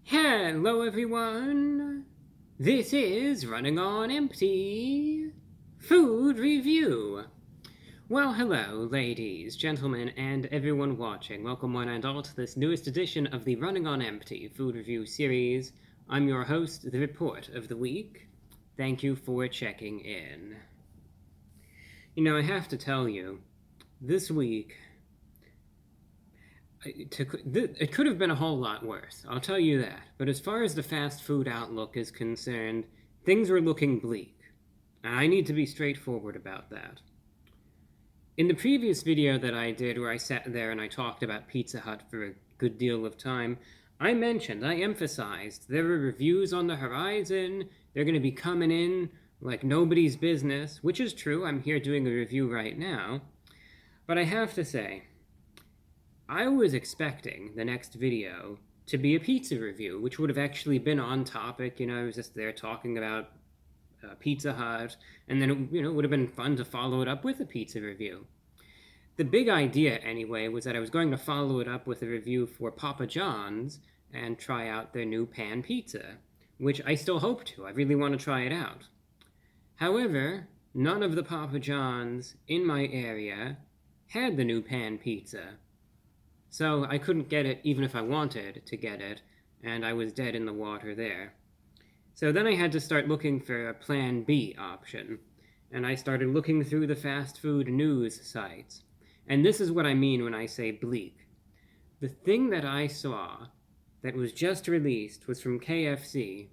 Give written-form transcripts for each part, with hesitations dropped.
Hello everyone! This is Running on Empty Food Review. Well, hello ladies, gentlemen, and everyone watching. Welcome one and all to this newest edition of the Running on Empty Food Review series. I'm your host, The Report of the Week. Thank you for checking in. You know, I have to tell you, this week it could have been a whole lot worse, I'll tell you that. But as far as the fast food outlook is concerned, things were looking bleak. And I need to be straightforward about that. In the previous video that I did where I sat there and I talked about Pizza Hut for a good deal of time, I emphasized there are reviews on the horizon, they're going to be coming in like nobody's business, which is true. I'm here doing a review right now. But I have to say, I was expecting the next video to be a pizza review, which would have actually been on topic. I was just there talking about Pizza Hut, and then it would have been fun to follow it up with a pizza review. The big idea, anyway, was that I was going to follow it up with a review for Papa John's and try out their new pan pizza, which I still hope to. I really want to try it out. However, none of the Papa John's in my area had the new pan pizza. So I couldn't get it even if I wanted to get it, and I was dead in the water there. So then I had to start looking for a plan B option, and I started looking through the fast food news sites. And this is what I mean when I say bleak. The thing that I saw that was just released was from KFC,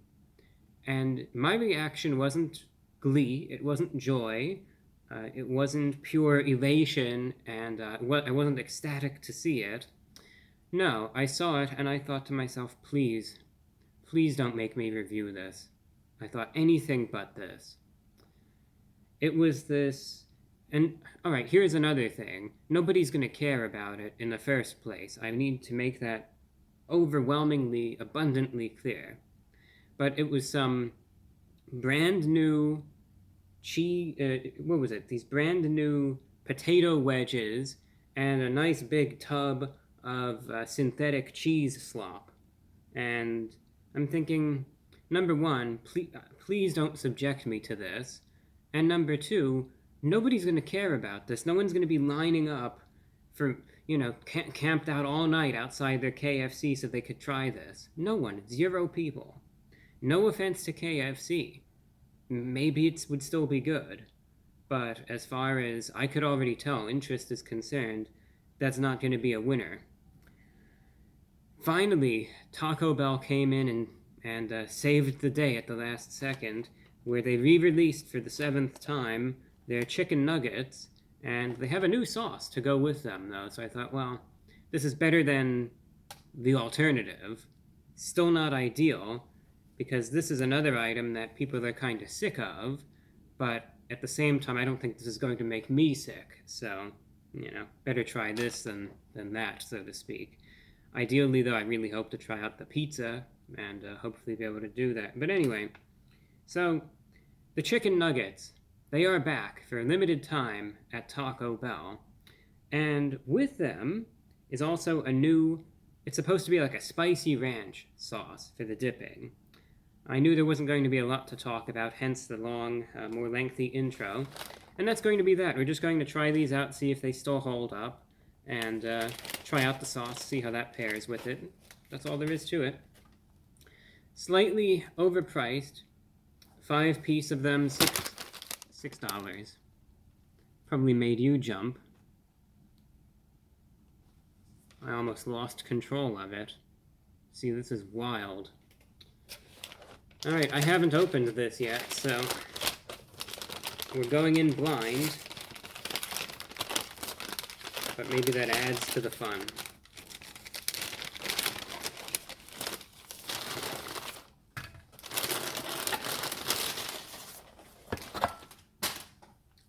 and my reaction wasn't glee, it wasn't joy, it wasn't pure elation, and I wasn't ecstatic to see it. No, I saw it and I thought to myself, please don't make me review this. I thought anything but this. It was this, and alright, here's another thing. Nobody's going to care about it in the first place. I need to make that overwhelmingly, abundantly clear. But it was some brand new these brand new potato wedges and a nice big tub of synthetic cheese slop. And I'm thinking, number one, please don't subject me to this. And number two, nobody's going to care about this. No one's going to be lining up for, camped out all night outside their KFC so they could try this. No one. 0 people. No offense to KFC. Maybe it would still be good. But as far as I could already tell interest is concerned, that's not going to be a winner. Finally, Taco Bell came in and saved the day at the last second, where they re-released for the 7th time their chicken nuggets, and they have a new sauce to go with them, though. So I thought, well, this is better than the alternative. Still not ideal, because this is another item that people are kind of sick of, but at the same time, I don't think this is going to make me sick. So, better try this than that, so to speak. Ideally, though, I really hope to try out the pizza and hopefully be able to do that. But anyway, so the chicken nuggets, they are back for a limited time at Taco Bell. And with them is also a new, it's supposed to be like a spicy ranch sauce for the dipping. I knew there wasn't going to be a lot to talk about, hence the long, more lengthy intro. And that's going to be that. We're just going to try these out, see if they still hold up, and try out the sauce, see how that pairs with it. That's all there is to it. Slightly overpriced. 5-piece of them, $6. Probably made you jump. I almost lost control of it. See, this is wild. Alright, I haven't opened this yet, so we're going in blind. But maybe that adds to the fun.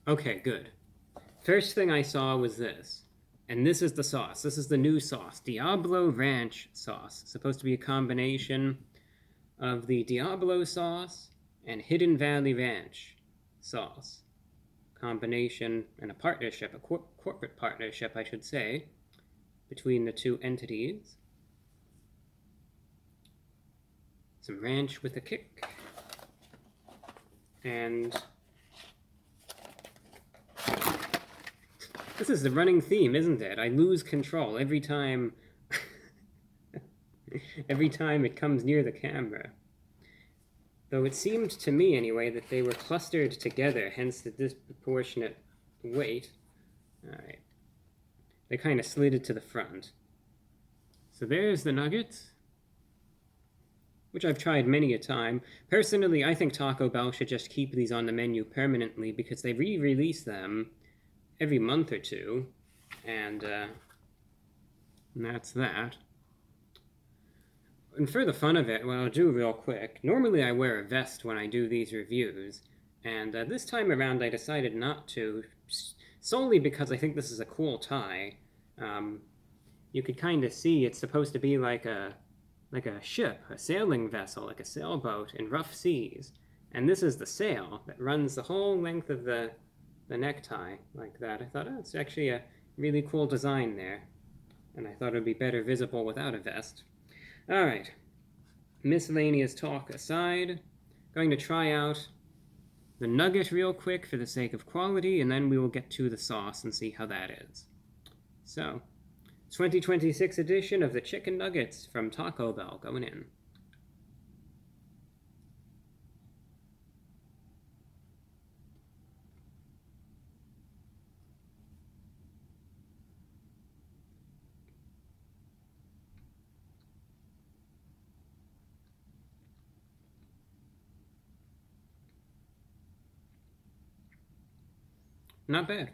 Okay, good. First thing I saw was this. And this is the sauce. This is the new sauce. Diablo Ranch sauce. It's supposed to be a combination of the Diablo sauce and Hidden Valley Ranch sauce. Combination and a partnership, a corporate partnership, I should say, between the two entities. Some ranch with a kick. And this is the running theme, isn't it? I lose control every time every time it comes near the camera. Though it seemed to me, anyway, that they were clustered together, hence the disproportionate weight. Alright. They kind of slid it to the front. So there's the nuggets, which I've tried many a time. Personally, I think Taco Bell should just keep these on the menu permanently because they re-release them every month or two, and that's that. And for the fun of it, what I'll do real quick, normally I wear a vest when I do these reviews, and this time around I decided not to, solely because I think this is a cool tie. You could kind of see it's supposed to be like a ship, a sailing vessel, like a sailboat in rough seas, and this is the sail that runs the whole length of the necktie like that. I thought, oh, it's actually a really cool design there, and I thought it would be better visible without a vest. Alright, miscellaneous talk aside, going to try out the nugget real quick for the sake of quality, and then we will get to the sauce and see how that is. So, 2026 edition of the chicken nuggets from Taco Bell going in. Not bad.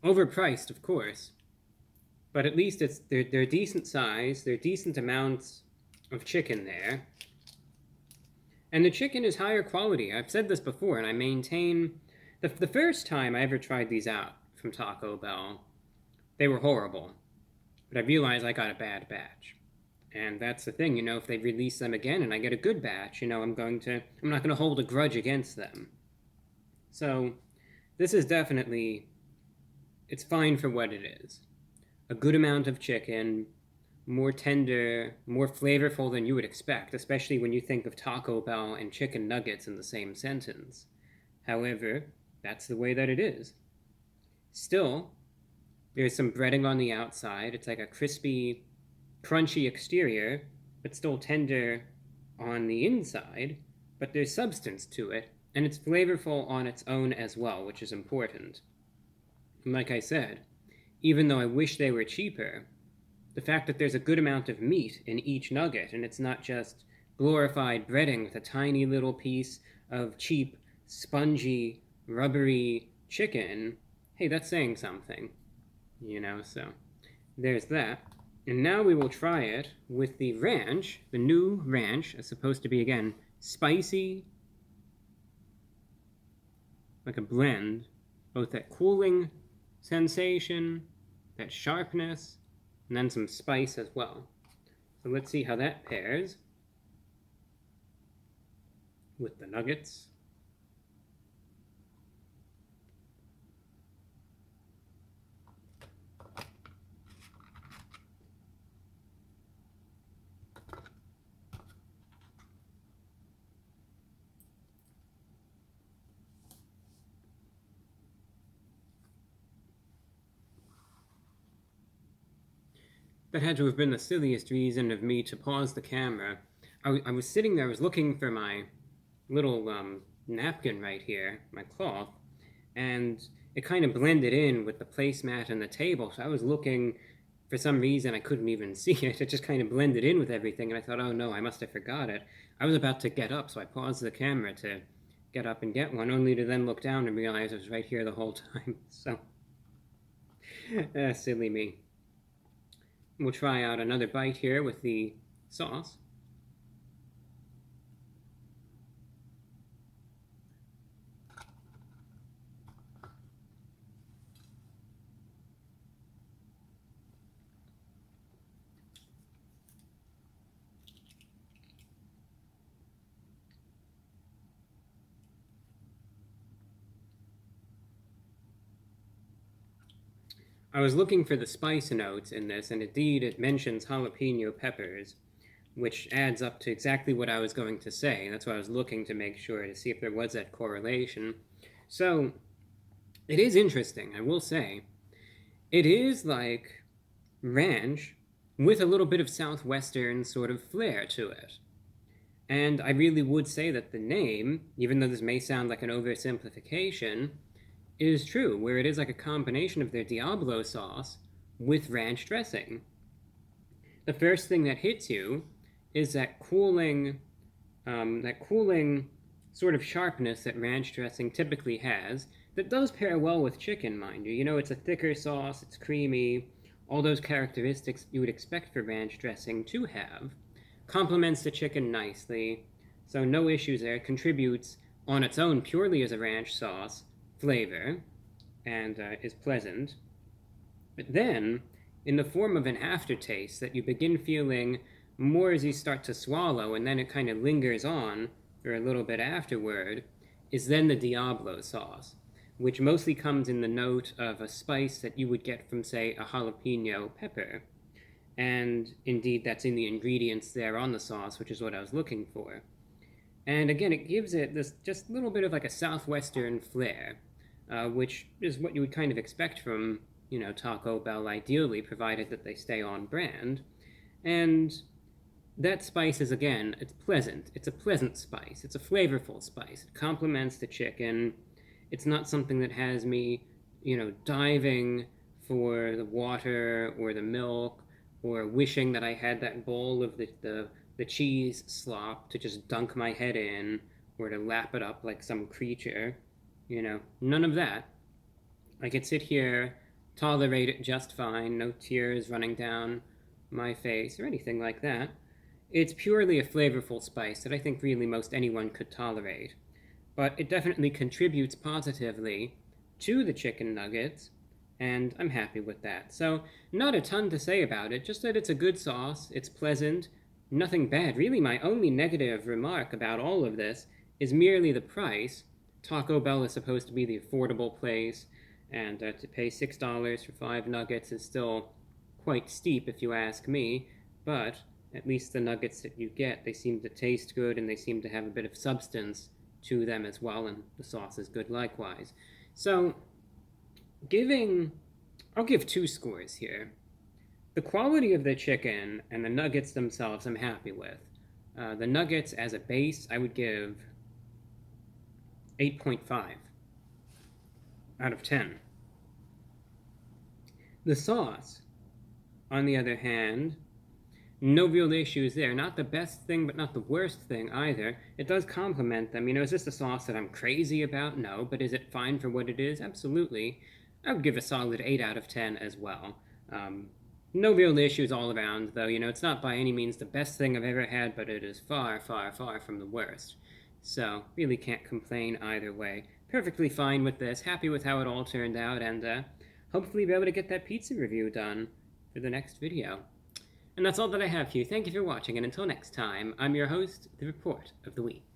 Overpriced, of course, but at least they're decent size, they're decent amounts of chicken there, and the chicken is higher quality. I've said this before, and I maintain the first time I ever tried these out from Taco Bell, they were horrible, but I realized I got a bad batch, and that's the thing, if they release them again and I get a good batch, I'm not going to hold a grudge against them. So this is definitely, it's fine for what it is. A good amount of chicken, more tender, more flavorful than you would expect, especially when you think of Taco Bell and chicken nuggets in the same sentence. However, that's the way that it is. Still, there's some breading on the outside. It's like a crispy, crunchy exterior, but still tender on the inside, but there's substance to it, and it's flavorful on its own as well, which is important. And like I said, even though I wish they were cheaper, the fact that there's a good amount of meat in each nugget, and it's not just glorified breading with a tiny little piece of cheap, spongy, rubbery chicken, hey, that's saying something, so there's that. And now we will try it with the ranch. The new ranch is supposed to be, again, spicy, like a blend, both that cooling sensation, that sharpness, and then some spice as well. So let's see how that pairs with the nuggets. That had to have been the silliest reason of me to pause the camera. I was sitting there, I was looking for my little napkin right here, my cloth, and it kind of blended in with the placemat and the table, so I was looking, for some reason I couldn't even see it, it just kind of blended in with everything, and I thought, oh no, I must have forgot it. I was about to get up, so I paused the camera to get up and get one, only to then look down and realize it was right here the whole time, so, silly me. We'll try out another bite here with the sauce. I was looking for the spice notes in this, and indeed it mentions jalapeno peppers, which adds up to exactly what I was going to say. That's why I was looking to make sure to see if there was that correlation. So, it is interesting, I will say. It is like ranch with a little bit of southwestern sort of flair to it. And I really would say that the name, even though this may sound like an oversimplification, is true, where it is like a combination of their Diablo sauce with ranch dressing. The first thing that hits you is that cooling sort of sharpness that ranch dressing typically has. That does pair well with chicken, mind you. You know, it's a thicker sauce, it's creamy, all those characteristics you would expect for ranch dressing to have. Complements the chicken nicely, so no issues there. It contributes on its own purely as a ranch sauce flavor, and is pleasant. But then, in the form of an aftertaste that you begin feeling more as you start to swallow, and then it kind of lingers on for a little bit afterward, is then the Diablo sauce, which mostly comes in the note of a spice that you would get from, say, a jalapeno pepper. And indeed, that's in the ingredients there on the sauce, which is what I was looking for. And again, it gives it this just little bit of like a southwestern flair, which is what you would kind of expect from, you know, Taco Bell, ideally, provided that they stay on brand. And that spice is, again, it's pleasant. It's a pleasant spice. It's a flavorful spice. It complements the chicken. It's not something that has me, you know, diving for the water or the milk, or wishing that I had that bowl of the cheese slop to just dunk my head in, or to lap it up like some creature. You know, none of that. I could sit here, tolerate it just fine, no tears running down my face or anything like that. It's purely a flavorful spice that I think really most anyone could tolerate. But it definitely contributes positively to the chicken nuggets, and I'm happy with that. So, not a ton to say about it, just that it's a good sauce, it's pleasant, nothing bad. Really, my only negative remark about all of this is merely the price. Taco Bell is supposed to be the affordable place, and to pay $6 for 5 nuggets is still quite steep if you ask me, but at least the nuggets that you get, they seem to taste good and they seem to have a bit of substance to them as well, and the sauce is good likewise. So, I'll give 2 scores here. The quality of the chicken and the nuggets themselves I'm happy with. The nuggets as a base, I would give 8.5 out of 10. The sauce, on the other hand, no real issues there. Not the best thing, but not the worst thing either. It does complement them. You know, is this a sauce that I'm crazy about? No. But is it fine for what it is? Absolutely. I would give a solid 8 out of 10 as well. No real issues all around, though. You know, it's not by any means the best thing I've ever had, but it is far, far, far from the worst. So, really can't complain either way. Perfectly fine with this, happy with how it all turned out, and hopefully be able to get that pizza review done for the next video. And that's all that I have for you. Thank you for watching, and until next time, I'm your host, The Report of the Week.